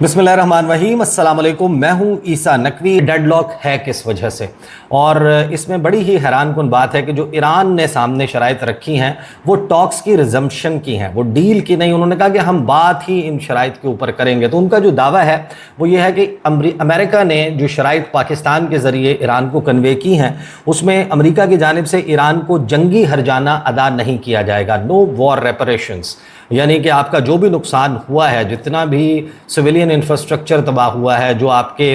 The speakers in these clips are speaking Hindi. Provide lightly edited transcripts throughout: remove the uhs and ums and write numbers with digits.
बिस्मिल्लाहिर्रहमानिर्रहीम, अस्सलाम वालेकुम। मैं हूं ईसा नकवी। डेडलॉक है किस वजह से, और इसमें बड़ी ही हैरानकुन बात है कि जो ईरान ने सामने शराइत रखी हैं वो टॉक्स की रिजम्पशन की हैं, वो डील की नहीं। उन्होंने कहा कि हम बात ही इन शराइत के ऊपर करेंगे। तो उनका जो दावा है वो ये है कि अमेरिका ने जो शराइत पाकिस्तान के ज़रिए ईरान को कन्वे की हैं उसमें अमेरिका की जानिब से ईरान को जंगी हर्जाना अदा नहीं किया जाएगा, नो वॉर रेपरेशंस। यानी कि आपका जो भी नुकसान हुआ है, जितना भी सिविलियन इंफ्रास्ट्रक्चर तबाह हुआ है, जो आपके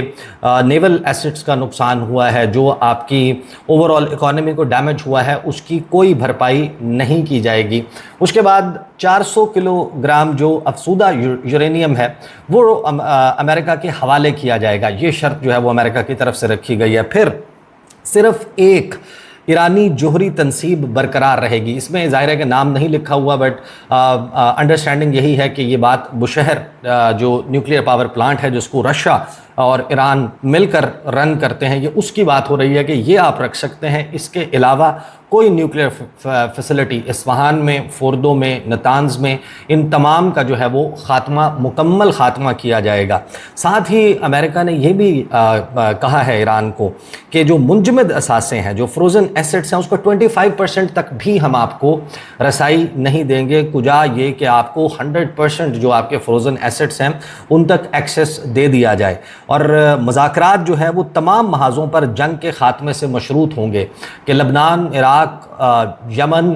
नेवल एसेट्स का नुकसान हुआ है, जो आपकी ओवरऑल इकोनॉमी को डैमेज हुआ है, उसकी कोई भरपाई नहीं की जाएगी। उसके बाद 400 किलोग्राम जो अफसूदा यूरेनियम है वो अमेरिका के हवाले किया जाएगा। ये शर्त जो है वो अमेरिका की तरफ से रखी गई है। फिर सिर्फ एक ईरानी जोहरी तनसीब बरकरार रहेगी। इसमें ज़ाहिर है कि नाम नहीं लिखा हुआ, बट अंडरस्टैंडिंग यही है कि ये बात बुशहर जो न्यूक्लियर पावर प्लांट है जिसको रशिया और ईरान मिलकर रन करते हैं, ये उसकी बात हो रही है कि ये आप रख सकते हैं। इसके अलावा कोई न्यूक्लियर फैसिलिटी इस्फहान में, फोर्दो में, नतान्ज में, इन तमाम का जो है वो ख़ात्मा, मुकम्मल ख़ात्मा किया जाएगा। साथ ही अमेरिका ने यह भी कहा है ईरान को कि जो मुंजमद असासे हैं, जो फ्रोज़न एसेट्स हैं, उसको 25% तक भी हम आपको रसाई नहीं देंगे। कुजा ये कि आपको 100% जो आपके फ्रोज़न एसेट्स हैं उन तक एक्सेस दे दिया जाए। और मुज़ाकरात जो है वो तमाम महाज़ों पर जंग के ख़ात्मे से मशरूत होंगे कि लबनान, इराक़, यमन,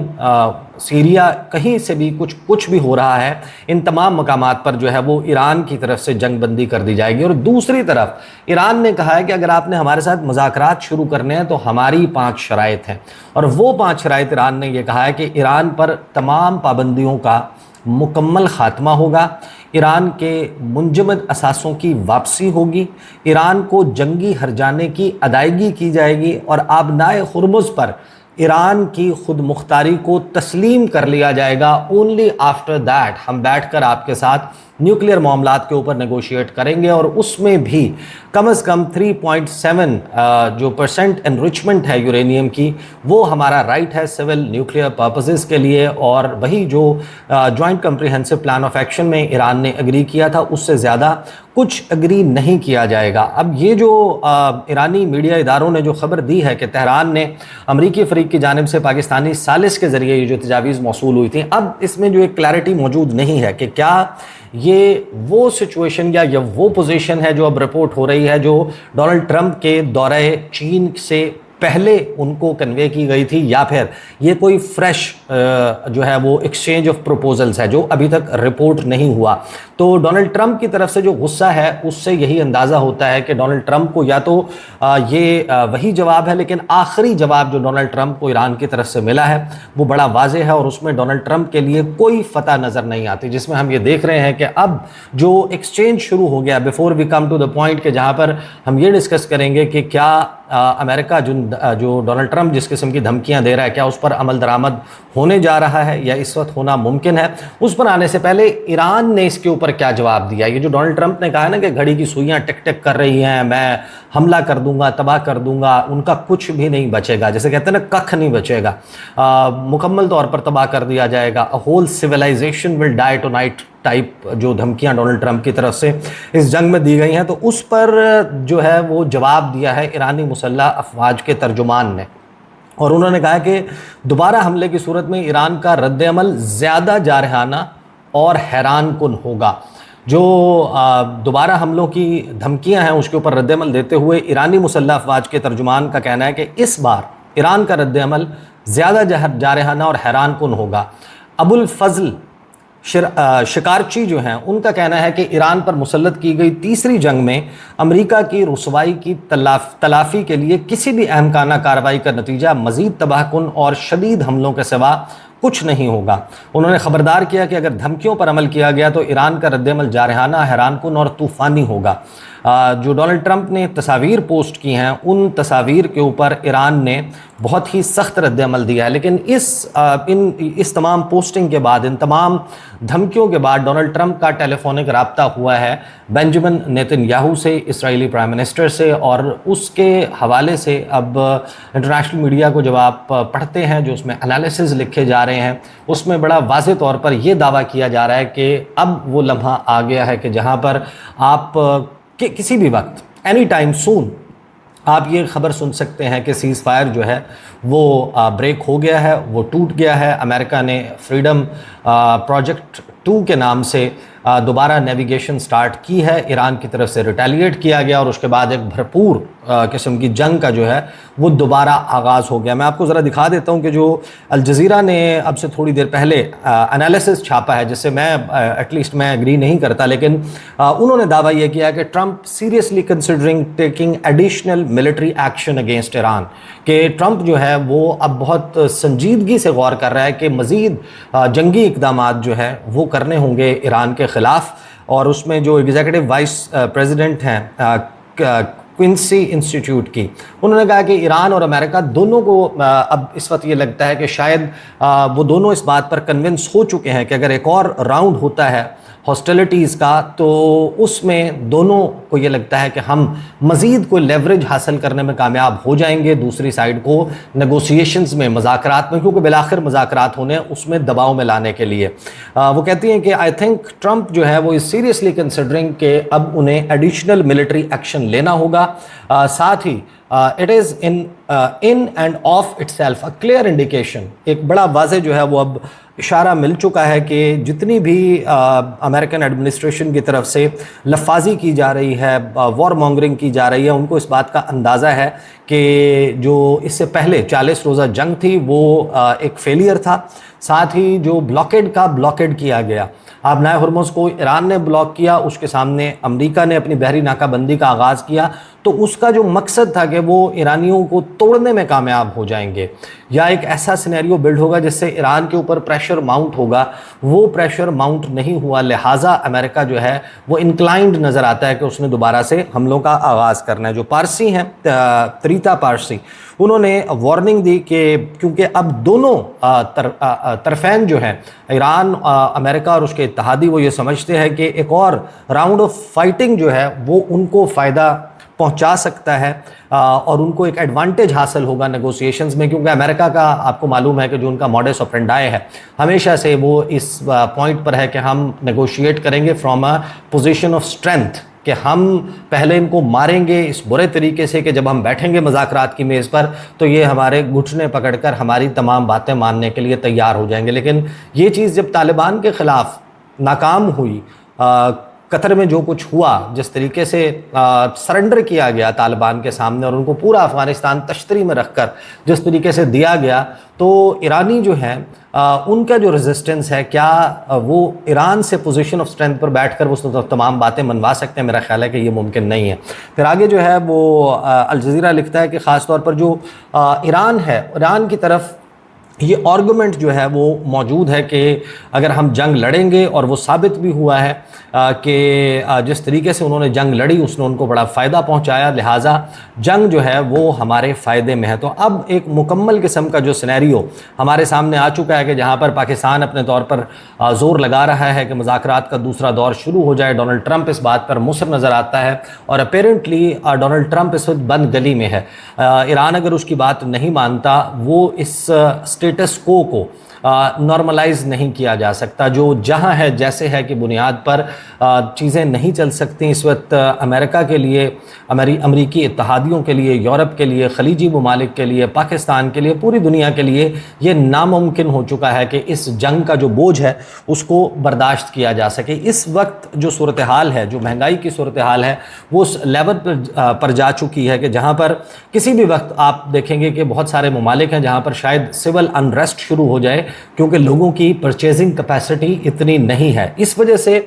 सीरिया, कहीं से भी कुछ भी हो रहा है, इन तमाम मकामात पर जो है वो ईरान की तरफ से जंग बंदी कर दी जाएगी। और दूसरी तरफ ईरान ने कहा है कि अगर आपने हमारे साथ मुज़ाकरात शुरू करने हैं तो हमारी 5 शराइत हैं, और वो 5 शराइत ईरान ने ये कहा है कि ईरान पर तमाम पाबंदियों का मुकम्मल ख़ात्मा होगा, ईरान के मुंजमद असासों की वापसी होगी, ईरान को जंगी हर्जाने की अदायगी की जाएगी, और आबनाए हुर्मुज़ पर ईरान की खुद मुख्तारी को तस्लीम कर लिया जाएगा। ओनली आफ्टर दैट हम बैठकर आपके साथ न्यूक्लियर मामलात के ऊपर नेगोशिएट करेंगे, और उसमें भी कम से कम 3.7 जो % एनरिचमेंट है यूरेनियम की, वो हमारा राइट है सिविल न्यूक्लियर पर्पसेस के लिए। और वही जो joint comprehensive plan of action में ईरान ने एग्री किया था उससे ज़्यादा कुछ एग्री नहीं किया जाएगा। अब ये जो ईरानी मीडिया इदारों ने जो खबर दी है कि तेहरान ने अमरीकी फ़रीक की जानिब से पाकिस्तानी सालिस के ज़रिए ये जो तजावीज़ मौसूल हुई थी, अब इसमें जो एक क्लैरिटी मौजूद नहीं है कि क्या ये वो सिचुएशन या वो पोजीशन है जो अब रिपोर्ट हो रही है जो डोनाल्ड ट्रंप के दौरे चीन से पहले उनको कन्वे की गई थी, या फिर ये कोई फ्रेश जो है वो एक्सचेंज ऑफ प्रपोजल्स है जो अभी तक रिपोर्ट नहीं हुआ। तो डोनाल्ड ट्रंप की तरफ से जो गुस्सा है उससे यही अंदाज़ा होता है कि डोनाल्ड ट्रंप को या तो ये वही जवाब है, लेकिन आखिरी जवाब जो डोनाल्ड ट्रंप को ईरान की तरफ से मिला है वो बड़ा वाज़ेह है, और उसमें डोनाल्ड ट्रंप के लिए कोई फतह नज़र नहीं आती, जिसमें हम ये देख रहे हैं कि अब जो एक्सचेंज शुरू हो गया, before we come to the point के जहाँ पर हम ये डिस्कस करेंगे कि क्या अमेरिका जो डोनाल्ड ट्रंप जिस किस्म की धमकियां दे रहा है, क्या उस पर अमल दरामद होने जा रहा है या इस वक्त होना मुमकिन है, उस पर आने से पहले ईरान ने इसके ऊपर क्या जवाब दिया। ये जो डोनाल्ड ट्रंप ने कहा है ना कि घड़ी की सुइयां टिक टिक कर रही हैं, मैं हमला कर दूंगा, तबाह कर दूंगा, उनका कुछ भी नहीं बचेगा। जैसे कहते हैं ना, कख नहीं बचेगा, मुकम्मल तौर पर तबाह कर दिया जाएगा। A whole civilization will die tonight type जो धमकियां डोनाल्ड ट्रंप की तरफ से इस जंग में दी गई हैं, तो उस पर जो है वो जवाब दिया है ईरानी मुसल्लह अफवाज के तर्जुमान ने। और उन्होंने कहा कि दोबारा हमले की सूरत में ईरान का रद्द-ए-अमल ज़्यादा जारहाना और हैरानकुन होगा। जो दोबारा हमलों की धमकियां हैं उसके ऊपर रद्द-ए-अमल देते हुए ईरानी मुसल्लह अफवाज के तर्जुमान का कहना है कि इस बार ईरान का रद्द-ए-अमल ज़्यादा जारहाना और हैरानकुन होगा। अबुल फजल शिकारची जो हैं उनका कहना है कि ईरान पर मुसल्लत की गई तीसरी जंग में अमेरिका की रुसवाई की तलाफ़ी के लिए किसी भी अहमकाना कार्रवाई का नतीजा मज़ीद तबाहकुन और शदीद हमलों के सिवा कुछ नहीं होगा। उन्होंने ख़बरदार किया कि अगर धमकियों पर अमल किया गया तो ईरान का रद्द-ए-अमल जारहाना, हैरानकुन और तूफ़ानी होगा। जो डोनाल्ड ट्रंप ने तस्वीर पोस्ट की हैं उन तस्वीर के ऊपर ईरान ने बहुत ही सख्त रद्द-ए-अमल दिया है। लेकिन इस तमाम पोस्टिंग के बाद, इन तमाम धमकियों के बाद डोनाल्ड ट्रंप का टेलीफोनिक राब्ता हुआ है बेंजामिन नेतन्याहू से, इसराइली प्राइम मिनिस्टर से, और उसके हवाले से अब इंटरनेशनल मीडिया को जब आप पढ़ते हैं, जो उसमें एनालिसिस लिखे जा रहे हैं, उसमें बड़ा वाज़ेह तौर पर यह दावा किया जा रहा है कि अब वो लम्हा आ गया है कि जहां पर आप किसी भी वक्त, एनी टाइम सून, आप ये खबर सुन सकते हैं कि सीज़ फायर जो है वो ब्रेक हो गया है, वो टूट गया है। अमेरिका ने फ्रीडम प्रोजेक्ट 2 के नाम से दोबारा नेविगेशन स्टार्ट की है, ईरान की तरफ से रिटेलिएट किया गया और उसके बाद एक भरपूर किस्म की जंग का जो है वो दोबारा आगाज़ हो गया। मैं आपको ज़रा दिखा देता हूँ कि जो अल जज़ीरा ने अब से थोड़ी देर पहले एनालिसिस छापा है, जिससे मैं एटलीस्ट मैं एग्री नहीं करता, लेकिन उन्होंने दावा यह किया कि Trump seriously considering taking additional military action against Iran, कि ट्रंप जो है वो अब बहुत संजीदगी से गौर कर रहा है कि मज़ीद जंगी इक़दामात जो है वो करने होंगे ईरान के ख़िलाफ़। और उसमें जो एग्जीक्यूटिव वाइस प्रेसिडेंट हैं क्विंसी इंस्टीट्यूट की, उन्होंने कहा कि ईरान और अमेरिका दोनों को अब इस वक्त ये लगता है कि शायद वो दोनों इस बात पर कन्विंस हो चुके हैं कि अगर एक और राउंड होता है हॉस्टिलिटीज़ का, तो उसमें दोनों को ये लगता है कि हम मज़ीद कोई लेवरेज हासिल करने में कामयाब हो जाएंगे दूसरी साइड को नेगोशिएशंस में, मज़ाकरात में, क्योंकि बिलाखिर मज़ाकरात होने उसमें दबाव में लाने के लिए। वो कहती हैं कि आई थिंक ट्रंप जो है वो इज़ सीरियसली कंसिडरिंग कि अब उन्हें एडिशनल मिलिट्री एक्शन लेना होगा। साथ ही it is in end of itself a clear indication, एक बड़ा वाज़े जो है वो अब इशारा मिल चुका है कि जितनी भी अमेरिकन एडमिनिस्ट्रेशन की तरफ से लफाजी की जा रही है, वॉर मॉन्गरिंग की जा रही है, उनको इस बात का अंदाज़ा है कि जो इससे पहले 40 रोज़ा जंग थी वो एक फेलियर था। साथ ही जो ब्लॉकेड किया गया, आबनाए हुर्मुज़ को ईरान ने ब्लॉक किया, उसके सामने अमेरिका ने अपनी बहरी नाकाबंदी का आगाज़ किया, तो उसका जो मकसद था कि वो ईरानियों को तोड़ने में कामयाब हो जाएंगे या एक ऐसा सिनेरियो बिल्ड होगा जिससे ईरान के ऊपर प्रेशर माउंट होगा, वो प्रेशर माउंट नहीं हुआ। लिहाजा अमेरिका जो है वो इंक्लाइंड नज़र आता है कि उसने दोबारा से हमलों का आगाज़ करना है। जो पारसी हैं, तरीता पारसी, उन्होंने वार्निंग दी कि क्योंकि अब दोनों तरफेन जो हैं, ईरान, अमेरिका और उसके इत्तेहादी, वो ये समझते हैं कि एक और राउंड ऑफ फाइटिंग जो है वो उनको फ़ायदा पहुंचा सकता है और उनको एक एडवांटेज हासिल होगा नेगोशिएशंस में, क्योंकि अमेरिका का आपको मालूम है कि जो उनका मॉडस ऑपरेंडाई है हमेशा से वो इस पॉइंट पर है कि हम नेगोशिएट करेंगे from a position of strength, कि हम पहले इनको मारेंगे इस बुरे तरीके से कि जब हम बैठेंगे मज़ाकरात की मेज़ पर तो ये हमारे घुटने पकड़कर हमारी तमाम बातें मानने के लिए तैयार हो जाएंगे। लेकिन ये चीज़ जब तालिबान के ख़िलाफ़ नाकाम हुई, कतर में जो कुछ हुआ, जिस तरीके से सरेंडर किया गया तालिबान के सामने और उनको पूरा अफ़गानिस्तान तश्तरी में रखकर जिस तरीके से दिया गया, तो ईरानी जो हैं उनका जो रेजिस्टेंस है, क्या वो ईरान से पोजीशन ऑफ स्ट्रेंथ पर बैठकर वो तमाम बातें मनवा सकते हैं? मेरा ख्याल है कि ये मुमकिन नहीं है। फिर आगे जो है वो अल जज़ीरा लिखता है कि ख़ास तौर पर जो ईरान है, ईरान की तरफ ये आर्गूमेंट जो है वो मौजूद है कि अगर हम जंग लड़ेंगे, और वो साबित भी हुआ है कि जिस तरीके से उन्होंने जंग लड़ी उसने उनको बड़ा फ़ायदा पहुंचाया, लिहाजा जंग जो है वो हमारे फ़ायदे में है। तो अब एक मुकम्मल किस्म का जो सिनेरियो हमारे सामने आ चुका है कि जहां पर पाकिस्तान अपने तौर पर ज़ोर लगा रहा है कि मुज़ाकरात का दूसरा दौर शुरू हो जाए। डोनाल्ड ट्रंप इस बात पर मुसर नज़र आता है और अपेरेंटली डोनाल्ड ट्रंप इस वक्त बंद गली में है। ईरान अगर उसकी बात नहीं मानता, वो इस स्टेटस को नॉर्मलाइज नहीं किया जा सकता। जो जहां है जैसे है कि बुनियाद पर चीज़ें नहीं चल सकती। इस वक्त अमेरिका के लिए, अमरीकी इत्तेहादियों के लिए, यूरोप के लिए, खलीजी ममालिक के लिए, पाकिस्तान के लिए, पूरी दुनिया के लिए ये नामुमकिन हो चुका है कि इस जंग का जो बोझ है उसको बर्दाश्त किया जा सके। इस वक्त जो सूरत हाल है, जो महंगाई की सूरत हाल है, वो उस लेवल पर जा चुकी है कि जहाँ पर किसी भी वक्त आप देखेंगे कि बहुत सारे ममालिक हैं जहाँ पर शायद सिविल अनरेस्ट शुरू हो जाए, क्योंकि लोगों की परचेजिंग कैपेसिटी इतनी नहीं है। इस वजह से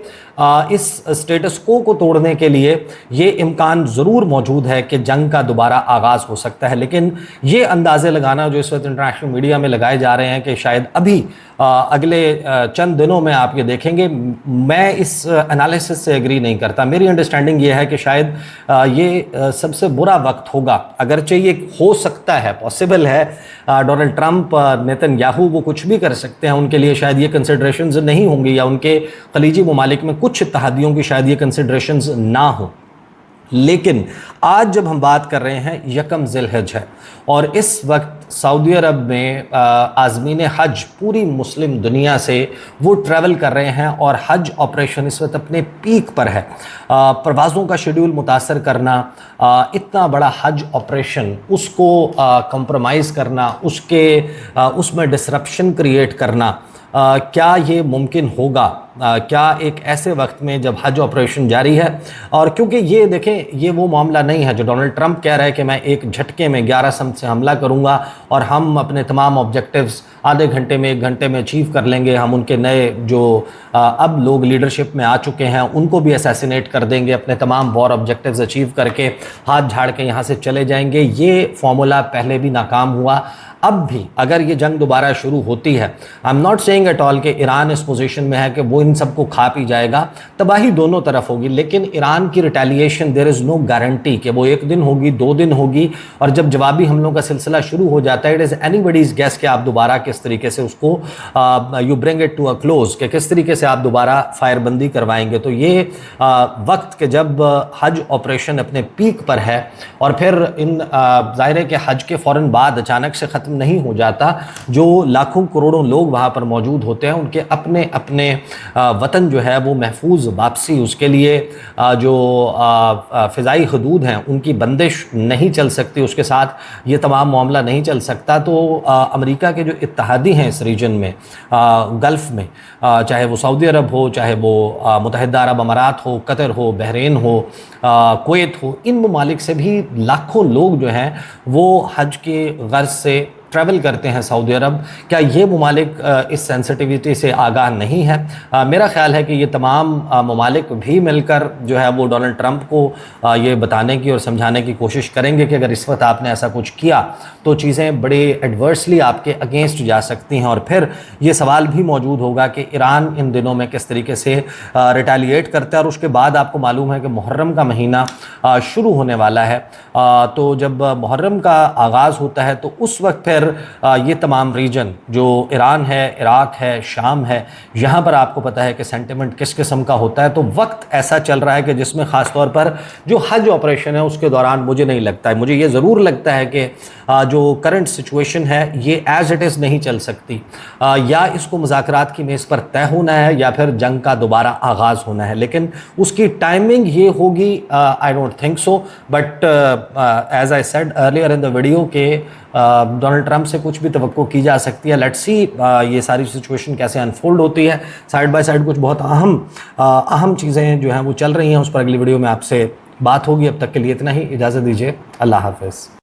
इस स्टेटस को तोड़ने के लिए ये इम्कान ज़रूर मौजूद है कि जंग का दोबारा आगाज़ हो सकता है। लेकिन ये अंदाज़े लगाना जो इस वक्त इंटरनेशनल मीडिया में लगाए जा रहे हैं कि शायद अभी अगले चंद दिनों में आप ये देखेंगे, मैं इस एनालिसिस से एग्री नहीं करता। मेरी अंडरस्टैंडिंग ये है कि शायद ये सबसे बुरा वक्त होगा, अगरचे ये हो सकता है, पॉसिबल है डोनाल्ड ट्रंप, नेतन्याहू वो कुछ भी कर सकते हैं, उनके लिए शायद ये कंसिडरेशंस नहीं होंगी, या उनके खलीजी ममालिक में कुछ इत्तेहादियों की शायद ये कंसिडरेशंस ना हो। लेकिन आज जब हम बात कर रहे हैं, यकम ज़िलहिज है और इस वक्त सऊदी अरब में आज़मीन हज पूरी मुस्लिम दुनिया से वो ट्रैवल कर रहे हैं और हज ऑपरेशन इस वक्त अपने पीक पर है। परवाज़ों का शेड्यूल मुतासर करना, इतना बड़ा हज ऑपरेशन उसको कंप्रोमाइज़ करना, उसमें डिसरप्शन क्रिएट करना, क्या ये मुमकिन होगा? क्या एक ऐसे वक्त में जब हज ऑपरेशन जारी है, और क्योंकि ये देखें, ये वो मामला नहीं है जो डोनाल्ड ट्रंप कह रहा है कि मैं एक झटके में 11 सम से हमला करूंगा और हम अपने तमाम ऑब्जेक्टिव्स आधे घंटे में 1 घंटे में अचीव कर लेंगे, हम उनके नए जो अब लोग लीडरशिप में आ चुके हैं उनको भी असैसिनेट कर देंगे, अपने तमाम वॉर ऑब्जेक्टिव्स अचीव करके हाथ झाड़ के यहाँ से चले जाएंगे। ये फॉर्मूला पहले भी नाकाम हुआ। अब भी अगर ये जंग दोबारा शुरू होती है, I am not saying at all कि ईरान इस पोजीशन में है कि वो इन सबको खा पी जाएगा, तबाही दोनों तरफ होगी, लेकिन ईरान की retaliation there is no guarantee कि वो 1 दिन होगी, 2 दिन होगी, और जब जवाबी हमलों का सिलसिला शुरू हो जाता है, इट इज़ एनीबडीज़ गेस कि आप दोबारा किस तरीके से उसको you bring it to a close, कि किस तरीके से आप दोबारा फायरबंदी करवाएंगे। तो ये वक्त के जब हज ऑपरेशन अपने पीक पर है और फिर इन ज़ाहिर है कि हज के फ़ौरन बाद अचानक से ख़त्म नहीं हो जाता, जो लाखों करोड़ों लोग वहाँ पर मौजूद होते हैं उनके अपने अपने वतन जो है वो महफूज वापसी, उसके लिए जो फ़िज़ाई हदूद हैं उनकी बंदिश नहीं चल सकती, उसके साथ ये तमाम मामला नहीं चल सकता। तो अमेरिका के जो इत्तेहादी हैं इस रीजन में, गल्फ़ में, चाहे वो सऊदी अरब हो, चाहे वो मुत्तहिदा अरब अमारात हो, कतर हो, बहरीन हो, कुवैत हो, इन ममालिक से भी लाखों लोग जो हैं वो हज के गर्ज से ट्रैवल करते हैं सऊदी अरब। क्या ये ममालिक इस सेंसिटिविटी से आगाह नहीं है? मेरा ख्याल है कि ये तमाम ममालिक भी मिलकर जो है वो डोनाल्ड ट्रंप को ये बताने की और समझाने की कोशिश करेंगे कि अगर इस वक्त आपने ऐसा कुछ किया तो चीज़ें बड़े एडवर्सली आपके अगेंस्ट जा सकती हैं। और फिर ये सवाल भी मौजूद होगा कि ईरान इन दिनों में किस तरीके से रिटेलिएट करता है, और उसके बाद आपको मालूम है कि मुहर्रम का महीना शुरू होने वाला है। तो जब मुहर्रम का आगाज़ होता है तो उस वक्त फिर ये तमाम रीजन जो ईरान है, इराक है, शाम है, यहाँ पर आपको पता है कि सेंटिमेंट किस किस्म का होता है। तो वक्त ऐसा चल रहा है कि जिसमें ख़ास तौर पर जो हज ऑपरेशन है उसके दौरान मुझे नहीं लगता है, मुझे ये ज़रूर लगता है कि जो करंट सिचुएशन है ये एज़ इट इज़ नहीं चल सकती, या इसको मुज़ाकरात की मेज़ पर तय होना है या फिर जंग का दोबारा आगाज़ होना है। लेकिन उसकी टाइमिंग ये होगी, I don't think so, but as I said earlier in the video के डोनाल्ड ट्रंप से कुछ भी तवक्को की जा सकती है। लेट्स सी ये सारी सिचुएशन कैसे अनफोल्ड होती है। साइड बाय साइड कुछ बहुत अहम चीज़ें जो हैं वो चल रही हैं, उस पर अगली वीडियो में आपसे बात होगी। अब तक के लिए इतना ही, इजाज़त दीजिए, अल्लाह हाफ़िज़।